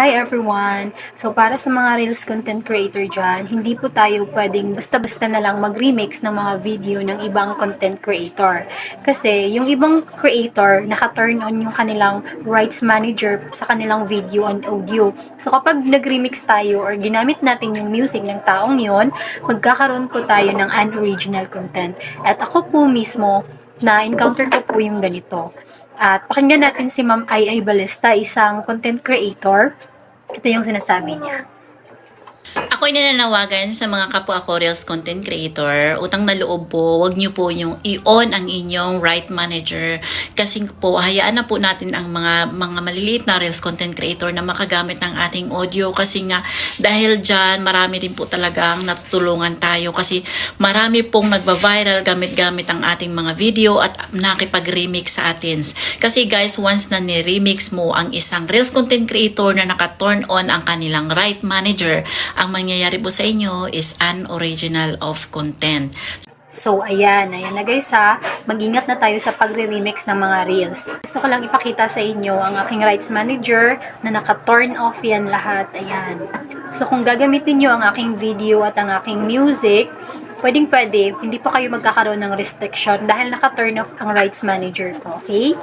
Hi everyone! So para sa mga Reels content creator dyan, hindi po tayo pwedeng basta-basta na lang mag-remix ng mga video ng ibang content creator. Kasi yung ibang creator, naka-turn on yung kanilang rights manager sa kanilang video and audio. So kapag nag-remix tayo or ginamit natin yung music ng taong yon, magkakaroon po tayo ng unoriginal content. At ako po mismo, na-encounter ko po yung ganito. At pakinggan natin si Ma'am Ai Balesta, isang content creator. Ito yung sinasabi niya. Ako'y nananawagan sa mga kapwa ko Reels content creator, utang na loob po, wag niyo po yung i-on ang inyong right manager kasi po hayaan na po natin ang mga maliliit na Reels content creator na makagamit ng ating audio kasi nga dahil diyan marami din po talagang natutulungan tayo kasi marami pong nagva-viral gamit-gamit ang ating mga video at nakipag-remix sa atin. Kasi guys, once na ni-remix mo ang isang Reels content creator na naka-turn on ang kanilang right manager, ang mangyayari po sa inyo is unoriginal of content. So, ayan na guys ha. Mag-ingat na tayo sa pagre-remix ng mga reels. Gusto ko lang ipakita sa inyo ang aking rights manager na naka-turn off yan lahat. Ayan. So, kung gagamitin nyo ang aking video at ang aking music, pwedeng-pwede, hindi pa kayo magkakaroon ng restriction dahil naka-turn off ang rights manager ko. Okay?